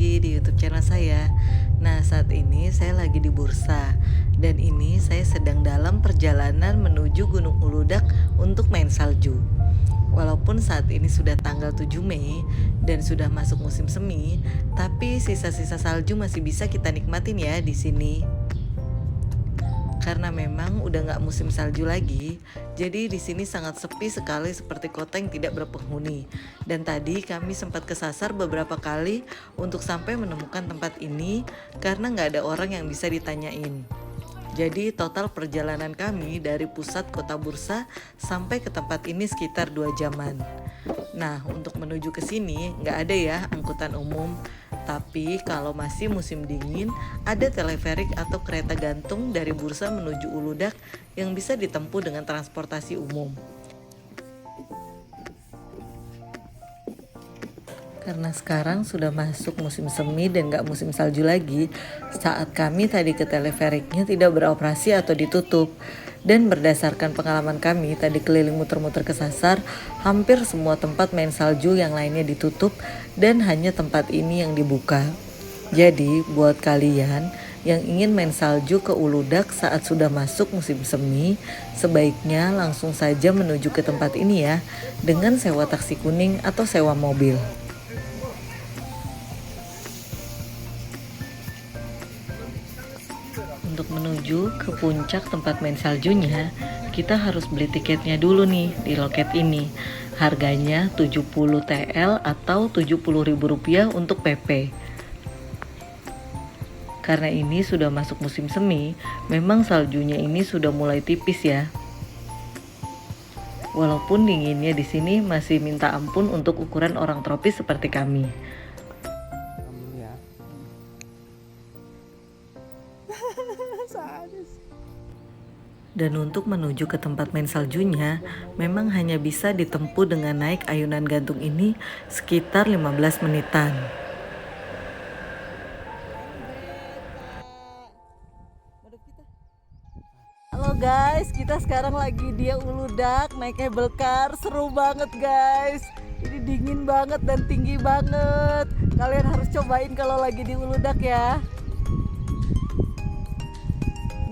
lagi di YouTube channel saya. Nah, saat ini saya lagi di Bursa dan ini saya sedang dalam perjalanan menuju Gunung Uludak untuk main salju. Walaupun saat ini sudah tanggal 7 Mei dan sudah masuk musim semi, tapi sisa-sisa salju masih bisa kita nikmatin ya di sini. Karena memang udah nggak musim salju lagi, jadi di sini sangat sepi sekali seperti kota yang tidak berpenghuni. Dan tadi kami sempat kesasar beberapa kali untuk sampai menemukan tempat ini karena nggak ada orang yang bisa ditanyain. Jadi total perjalanan kami dari pusat kota Bursa sampai ke tempat ini sekitar 2 jaman. Nah, untuk menuju ke sini nggak ada ya angkutan umum. Tapi kalau masih musim dingin, ada teleferik atau kereta gantung dari Bursa menuju Uludak yang bisa ditempuh dengan transportasi umum. Karena sekarang sudah masuk musim semi dan gak musim salju lagi, saat kami tadi ke teleferiknya tidak beroperasi atau ditutup. Dan berdasarkan pengalaman kami tadi keliling muter-muter kesasar, hampir semua tempat main salju yang lainnya ditutup dan hanya tempat ini yang dibuka. Jadi buat kalian yang ingin main salju ke Uludak saat sudah masuk musim semi, sebaiknya langsung saja menuju ke tempat ini ya, dengan sewa taksi kuning atau sewa mobil. Untuk menuju ke puncak tempat main saljunya, kita harus beli tiketnya dulu nih di loket ini. Harganya 70 TL atau Rp70.000 untuk PP. Karena ini sudah masuk musim semi, memang saljunya ini sudah mulai tipis ya. Walaupun dinginnya di sini masih minta ampun untuk ukuran orang tropis seperti kami. Dan untuk menuju ke tempat main saljunya, memang hanya bisa ditempuh dengan naik ayunan gantung ini sekitar 15 menitan. Halo guys, kita sekarang lagi di Uludak naik cable car, seru banget guys. Ini dingin banget dan tinggi banget. Kalian harus cobain kalau lagi di Uludak ya.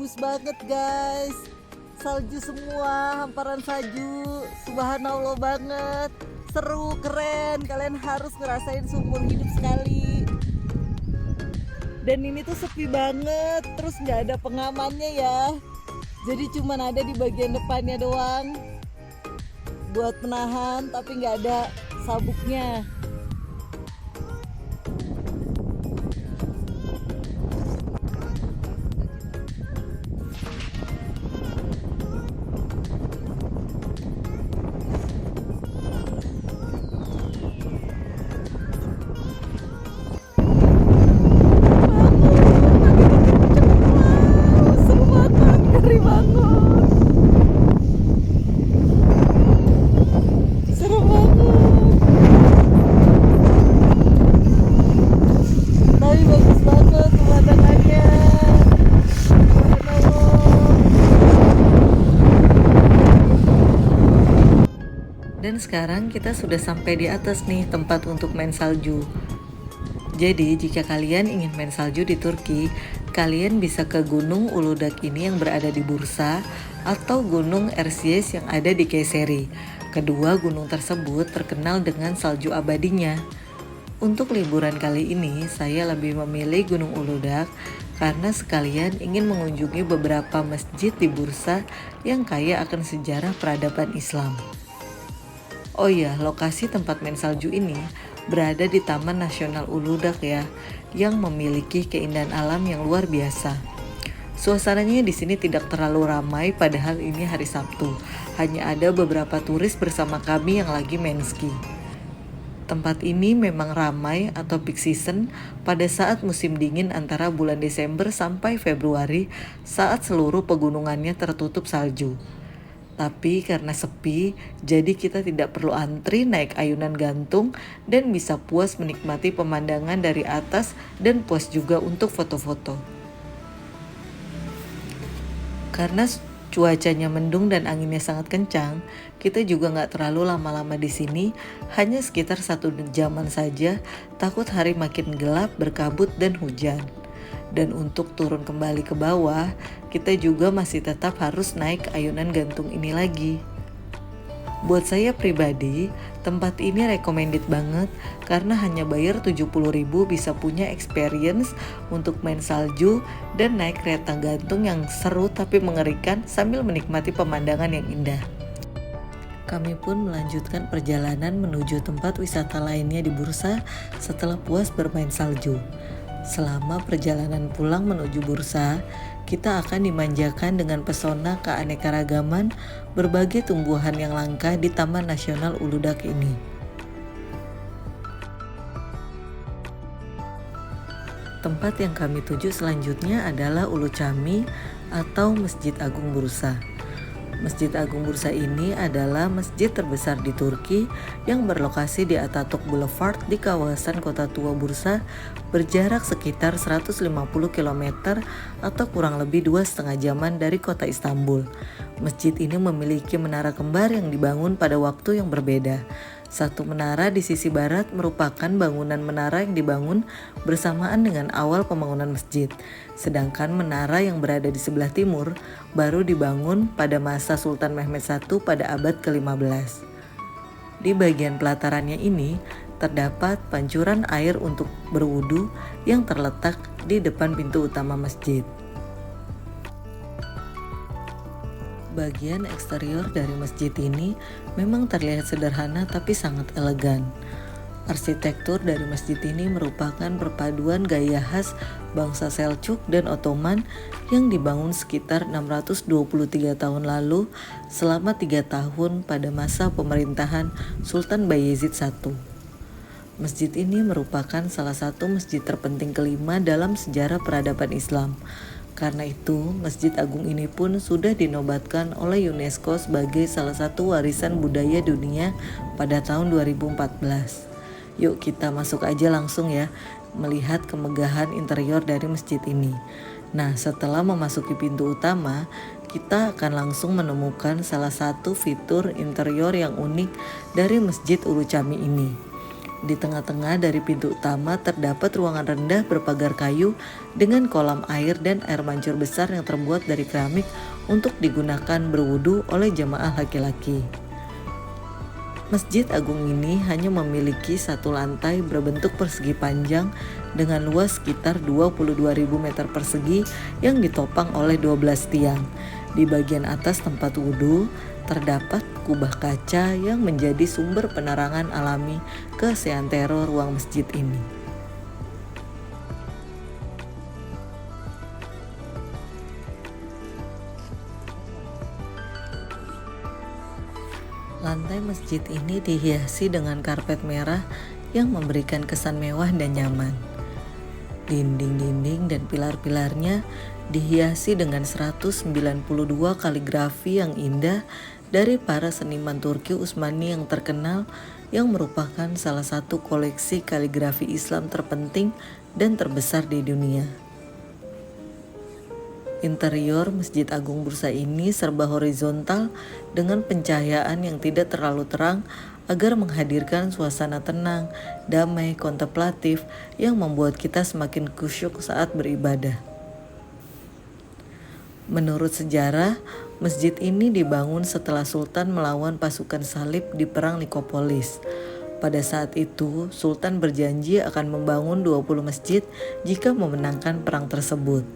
Bagus banget guys, salju semua, hamparan salju, subhanallah banget, seru, keren, kalian harus ngerasain seumur hidup sekali. Dan ini tuh sepi banget, terus nggak ada pengamannya ya, jadi cuman ada di bagian depannya doang buat menahan, tapi nggak ada sabuknya. Dan sekarang kita sudah sampai di atas nih tempat untuk main salju. Jadi jika kalian ingin main salju di Turki, kalian bisa ke Gunung Uludak ini yang berada di Bursa atau Gunung Erciyes yang ada di Kayseri. Kedua gunung tersebut terkenal dengan salju abadinya. Untuk liburan kali ini, saya lebih memilih Gunung Uludak karena sekalian ingin mengunjungi beberapa masjid di Bursa yang kaya akan sejarah peradaban Islam. Oh iya, lokasi tempat main salju ini berada di Taman Nasional Uludak ya, yang memiliki keindahan alam yang luar biasa. Suasananya di sini tidak terlalu ramai padahal ini hari Sabtu. Hanya ada beberapa turis bersama kami yang lagi main ski. Tempat ini memang ramai atau peak season pada saat musim dingin antara bulan Desember sampai Februari saat seluruh pegunungannya tertutup salju. Tapi karena sepi, jadi kita tidak perlu antri naik ayunan gantung dan bisa puas menikmati pemandangan dari atas dan puas juga untuk foto-foto. Karena cuacanya mendung dan anginnya sangat kencang, kita juga nggak terlalu lama-lama di sini, hanya sekitar 1 jaman saja, takut hari makin gelap, berkabut, dan hujan. Dan untuk turun kembali ke bawah, kita juga masih tetap harus naik ayunan gantung ini lagi. Buat saya pribadi, tempat ini recommended banget karena hanya bayar 70.000 bisa punya experience untuk main salju dan naik kereta gantung yang seru tapi mengerikan sambil menikmati pemandangan yang indah. Kami pun melanjutkan perjalanan menuju tempat wisata lainnya di Bursa setelah puas bermain salju. Selama perjalanan pulang menuju Bursa, kita akan dimanjakan dengan pesona keanekaragaman berbagai tumbuhan yang langka di Taman Nasional Uludag ini. Tempat yang kami tuju selanjutnya adalah Ulu Cami atau Masjid Agung Bursa. Masjid Agung Bursa ini adalah masjid terbesar di Turki yang berlokasi di Atatürk Boulevard di kawasan Kota Tua Bursa, berjarak sekitar 150 km atau kurang lebih 2,5 jaman dari kota Istanbul. Masjid ini memiliki menara kembar yang dibangun pada waktu yang berbeda. Satu menara di sisi barat merupakan bangunan menara yang dibangun bersamaan dengan awal pembangunan masjid. Sedangkan menara yang berada di sebelah timur baru dibangun pada masa Sultan Mehmed I pada abad ke-15. Di bagian pelatarannya ini terdapat pancuran air untuk berwudu yang terletak di depan pintu utama masjid. Bagian eksterior dari masjid ini memang terlihat sederhana tapi sangat elegan. Arsitektur dari masjid ini merupakan perpaduan gaya khas bangsa Seljuk dan Ottoman yang dibangun sekitar 623 tahun lalu selama 3 tahun pada masa pemerintahan Sultan Bayezid I. Masjid ini merupakan salah satu masjid terpenting kelima dalam sejarah peradaban Islam. Karena itu, Masjid Agung ini pun sudah dinobatkan oleh UNESCO sebagai salah satu warisan budaya dunia pada tahun 2014. Yuk kita masuk aja langsung ya, melihat kemegahan interior dari masjid ini. Nah, setelah memasuki pintu utama, kita akan langsung menemukan salah satu fitur interior yang unik dari Masjid Ulu Cami ini. Di tengah-tengah dari pintu utama terdapat ruangan rendah berpagar kayu dengan kolam air dan air mancur besar yang terbuat dari keramik untuk digunakan berwudu oleh jemaah laki-laki. Masjid Agung ini hanya memiliki satu lantai berbentuk persegi panjang dengan luas sekitar 22.000 meter persegi yang ditopang oleh 12 tiang. Di bagian atas tempat wudu terdapat kubah kaca yang menjadi sumber penerangan alami ke seantero ruang masjid ini. Lantai masjid ini dihiasi dengan karpet merah yang memberikan kesan mewah dan nyaman. Dinding-dinding dan pilar-pilarnya dihiasi dengan 192 kaligrafi yang indah dari para seniman Turki Utsmani yang terkenal yang merupakan salah satu koleksi kaligrafi Islam terpenting dan terbesar di dunia. Interior Masjid Agung Bursa ini serba horizontal dengan pencahayaan yang tidak terlalu terang agar menghadirkan suasana tenang, damai, kontemplatif yang membuat kita semakin khusyuk saat beribadah. Menurut sejarah, masjid ini dibangun setelah Sultan melawan pasukan salib di Perang Nikopolis. Pada saat itu, Sultan berjanji akan membangun 20 masjid jika memenangkan perang tersebut.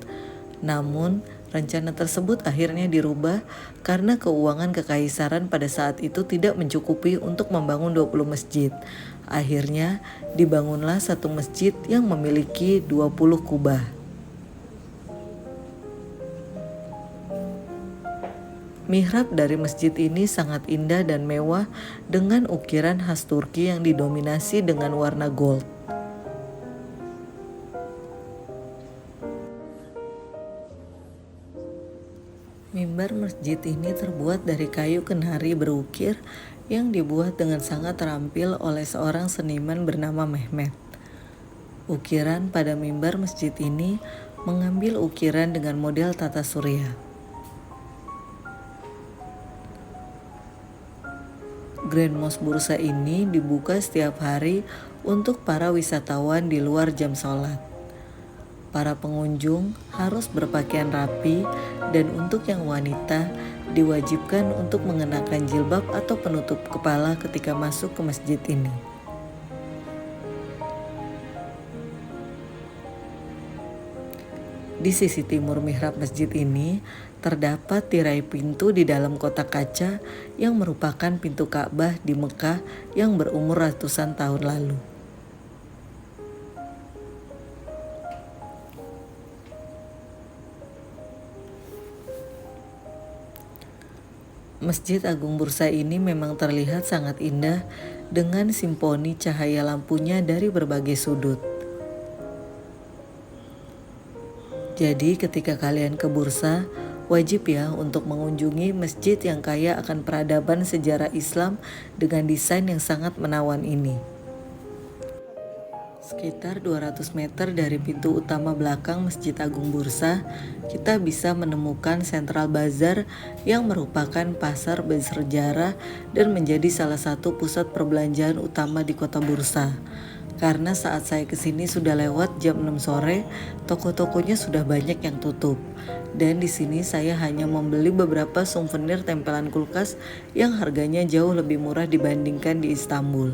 Namun, rencana tersebut akhirnya dirubah karena keuangan kekaisaran pada saat itu tidak mencukupi untuk membangun 20 masjid. Akhirnya, dibangunlah satu masjid yang memiliki 20 kubah. Mihrab dari masjid ini sangat indah dan mewah dengan ukiran khas Turki yang didominasi dengan warna gold. Mimbar masjid ini terbuat dari kayu kenari berukir yang dibuat dengan sangat terampil oleh seorang seniman bernama Mehmet. Ukiran pada mimbar masjid ini mengambil ukiran dengan model tata surya. Grand Mosque Bursa ini dibuka setiap hari untuk para wisatawan di luar jam sholat. Para pengunjung harus berpakaian rapi dan untuk yang wanita diwajibkan untuk mengenakan jilbab atau penutup kepala ketika masuk ke masjid ini. Di sisi timur mihrab masjid ini terdapat tirai pintu di dalam kotak kaca yang merupakan pintu Ka'bah di Mekah yang berumur ratusan tahun lalu. Masjid Agung Bursa ini memang terlihat sangat indah dengan simponi cahaya lampunya dari berbagai sudut. Jadi ketika kalian ke Bursa, wajib ya untuk mengunjungi masjid yang kaya akan peradaban sejarah Islam dengan desain yang sangat menawan ini. Sekitar 200 meter dari pintu utama belakang Masjid Agung Bursa, kita bisa menemukan Central Bazaar yang merupakan pasar bersejarah dan menjadi salah satu pusat perbelanjaan utama di kota Bursa. Karena saat saya kesini sudah lewat jam 6 sore, toko-tokonya sudah banyak yang tutup. Dan di sini saya hanya membeli beberapa souvenir tempelan kulkas yang harganya jauh lebih murah dibandingkan di Istanbul.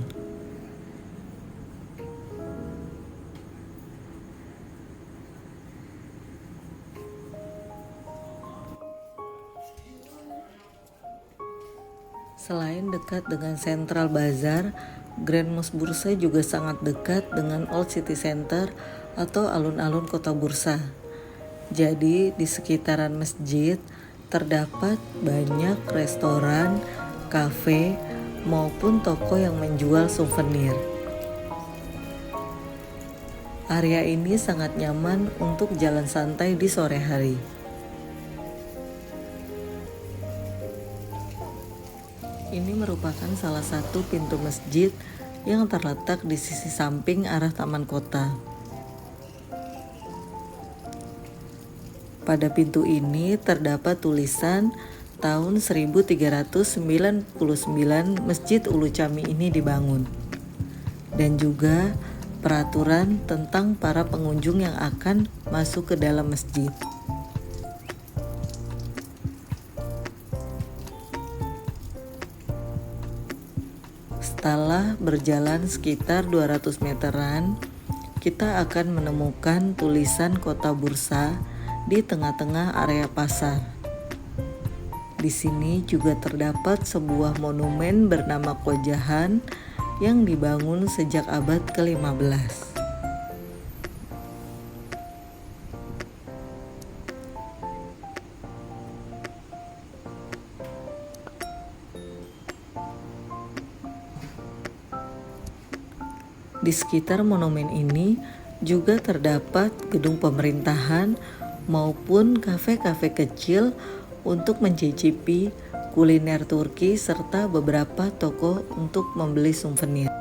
Selain dekat dengan Central Bazaar, Grand Mosque Bursa juga sangat dekat dengan Old City Center atau alun-alun kota Bursa. Jadi di sekitaran masjid terdapat banyak restoran, kafe, maupun toko yang menjual souvenir. Area ini sangat nyaman untuk jalan santai di sore hari. Ini merupakan salah satu pintu masjid yang terletak di sisi samping arah taman kota. Pada pintu ini terdapat tulisan tahun 1399 Masjid Ulu Cami ini dibangun. Dan juga peraturan tentang para pengunjung yang akan masuk ke dalam masjid. Setelah berjalan sekitar 200 meteran, kita akan menemukan tulisan Kota Bursa di tengah-tengah area pasar. Di sini juga terdapat sebuah monumen bernama Kojahan yang dibangun sejak abad ke-15. Di sekitar monumen ini juga terdapat gedung pemerintahan maupun kafe-kafe kecil untuk mencicipi kuliner Turki serta beberapa toko untuk membeli souvenir.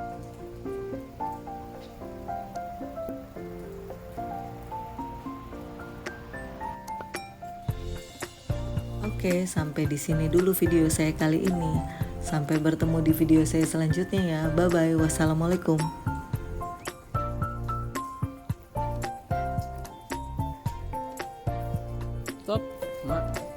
Oke, sampai di sini dulu video saya kali ini. Sampai bertemu di video saya selanjutnya ya. Bye bye. Wassalamualaikum. Stop, Mak.